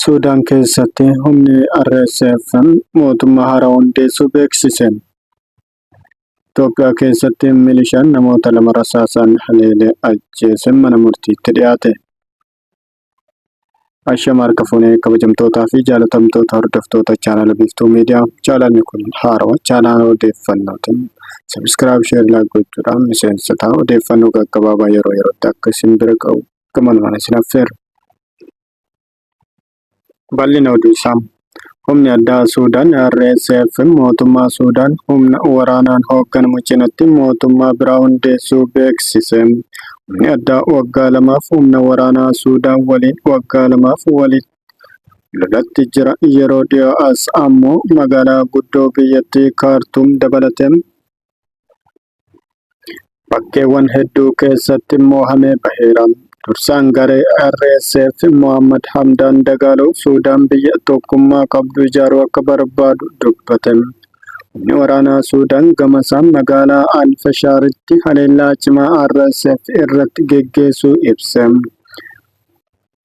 Suudaan keessatti humni RSF mootummaa haaraa hundeessuu beeksise. Itoophiyaa keessatti milishaan namoota lama rasaasaan haleelee ajjeese mana murtiitti dhiyaate. Ashama harka fuunee kabajamtootaa fi jaalatamtoota hordoftoota chaanala Biiftuu Miidiyaa. Chaanalli kun haarawaa chaanala odeeffannootiin sabiskiraayib sheer laayik gochuudhaan miseensa ta'aa odeeffannoo gaggabaabaa yeroo yerootti akka isin bira ga'u gamanaan isin affeera. Bal'ina oduu isaa. Humni addaa Suudaan RSF mootummaa Suudaan humna waraanaan hoogganamu cinatti mootummaa biraa hundeessuu beeksise. Humni addaa waggaa lamaaf humna waraanaa Suudaan waliin waggaa lamaaf lolatti jira. Yeroo dhiyoo as ammoo magaalaa guddoo biyyattii Kaartuum dabalatee bakkeewwan hedduu keessatti mo'amee baheera. Dursaan garee RSF Mohammad Hamdan Dagalo Suudaan biyya tokkummaa qabdu ijaaruu akka barbaadu dubbate. Humni waraanaa Suudaan gamasaan magaalaa Al-Fashaaritti haleellaa cimaa RSF irratti geggeessuu ibse.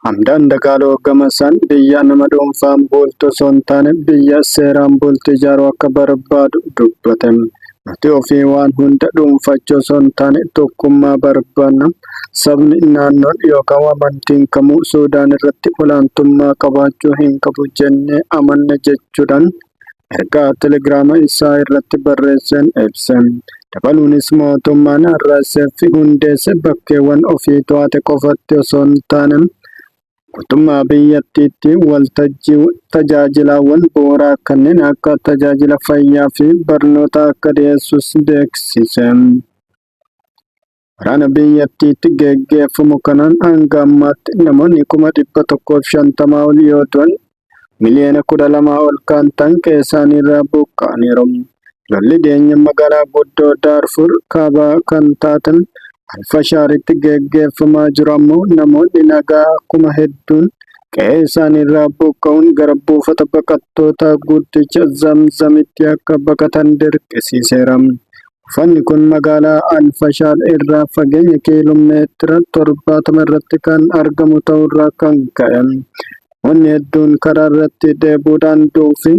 Hamdan Dagalo gamasaan biyya nama dhuunfaan bultu osoo hin taane biyya seeraan bultu ijaaruu akka barbaadu dubbate. Nuti ofii waan hunda dhuunfachuu osoo hin taane tokkummaa barbaanna. Sabni naannoon yookaan amantiin kamuu Suudaan irratti olaantummaa qabaachuu hin qabu jennee amanna jechuudhaan ergaa telegiraama isaa irratti barreesseen ibse. Dabaluunis mootummaan RSF hundeesse bakkeewwan ofii to'ate qofatti osoo hin taane guutummaa biyyattiitti waltajjii tajaajilaawwan bu'uuraa kanneen akka tajaajila fayyaa fi barnoota akka dhiyeessus beeksise. Waraana biyyattiitti geggeeffamu kanaan hanga ammaatti namoonni 150,000 ol yoo ta'an miliyoona 12 ol kan ta'an keessaan irraa buqqa'aniiru. Lolli dhiyeenya magaalaa guddoo Daarfur kaabaa kan taatan Al-Fashaaritti geggeeffamaa jiru ammoo namoonni nagaa kuma hedduun qe'ee isaaniirraa buqqa'uun gara buufata baqattoota guddicha Zamzamitti akka baqatan dirqisiiseera. Buufanni kun magaalaa Al-Fashaar irraa fageenya kiiloomeetira 70 irratti kan argamu ta'urraa kan ka'e. Namoonni hedduun karaa irratti dheebuudhaan du'uu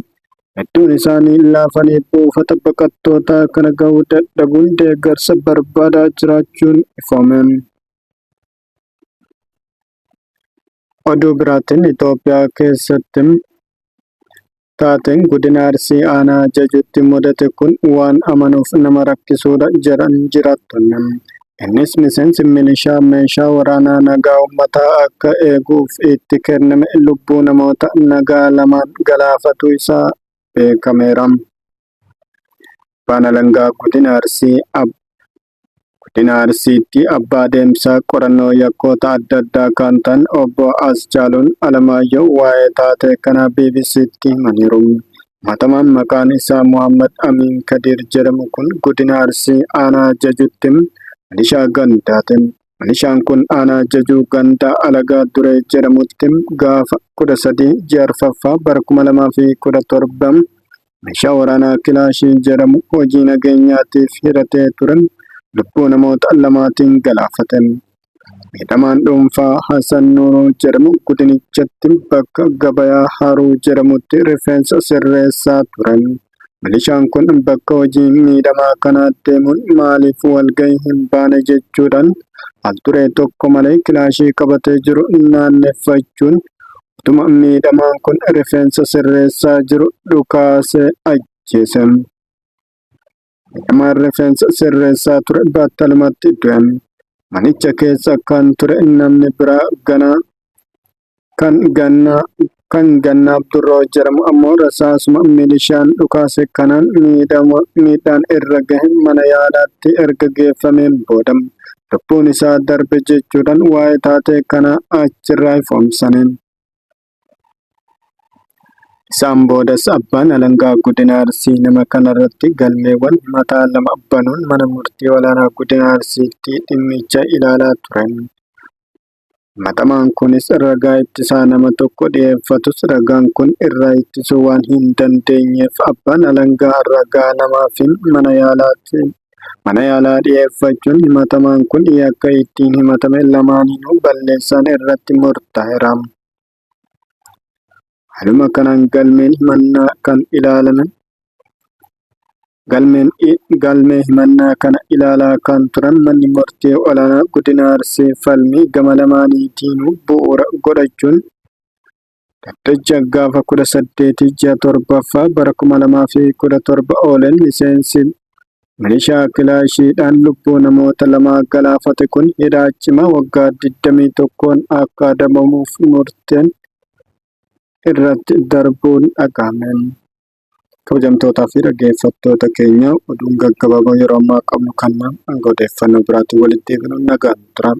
hedduun isaanii laafanii buufata baqattootaa kana ga'uu dadhabuun deeggarsa barbaadaa jiraachuun ifame. Oduu biraatiin Itoophiyaa keessatti taateen godina Arsii aanaa Jajuutti mudate kun waan amanuuf nama rakkisuudha jedhan jiraattonni. Innis miseensi milishaa meeshaa waraanaa nagaa uummataa akka eeguuf itti kenname lubbuu namoota nagaa lamaan galaafatu isaa beekameera. Abbaan alangaa godina Arsiitti abbaa deemsaa qorannoo yakkoota adda addaa kan ta'an obbo Asjaaluun Alamaayyoo waa'ee taatee kanaa BBC'tti himaniiru. Himatamaan maqaan isaa Muhammad Amiin Kadir jedhamu kun godina Arsii aanaa Jajuutti milishaa gandaati. Milishaan kun aanaa Jajuu gandaa Alagaa Duree jedhamutti gaafa 13 Jaarfaffaa bara 2017 meeshaa waraanaa kilaashii jedhamu hojii nageenyaatiif hidhatee ture lubbuu namoota lamaatiin galaafate. Miidhamaan dhuunfaa Hasan Nuuruu jedhamu godinichatti bakka gabayaa Haruu jedhamutti rifeensa sirreessaa ture. Milishaan kun bakka hojii miidhamaa kanaa deemuun maaliif walgahii hin baane jechuudhaan al duree tokko malee kilaashii qabatee jiru naanneffachuun utuma miidhamaan kun rifeensa sirreessaa jiru dhukaasee ajjeese. Miidhamaan rifeensa sirreessaa ture battalumatti du'e. Manicha keessa kan ture namni biraa kan Gannaa Abdurroo jedhamu ammoo rasaasuma milishaan dhukaase kanaan miidhaan irra gahe mana yaalaatti erga geeffameen booda lubbuun isaa darbe jechuudhaan waa'ee taatee kanaa achirraa ifoomsaniin. Isaan boodas abbaan alangaa godina Arsii nama kanarratti galmeewwan mataa lama banuun mana murtii olaanaa godina Arsiitti dhimmicha ilaalaa turan. Himatamaan kunis ragaa ittisaa nama tokko dhiyeeffatus ragaan kun irraa ittisuu waan hin dandeenyeef abbaan alangaa ragaa namaaf mana yaalaa dhiyeeffachuun himatamaan kun yakka ittiin himatame lamaaniinuu balleessaan irratti murtaa'eera. Haaluma kanaan galmeen himannaa kan ilaalaman galmee himannaa kana ilaalaa kan turan manni murtii olaanaa godina Arsii falmii gama lamaaniitiinuu bu'uura godhachuun dhaddacha gaafa 18 ji'a torbaffaa bara 2017 oolan miseensi milishaa kilaashiidhaan lubbuu namoota lamaa galaafate kun hidhaa cimaa waggaa 21 akka adabamuuf murteen irratti darbuun dhagahame. Kabajamtootaa fi dhaggeeffattoota keenya oduun gaggabaaboo yeroo ammaa qabnu kanaan odeeffannoo biraatiin walitti deebinuun nagaan turan.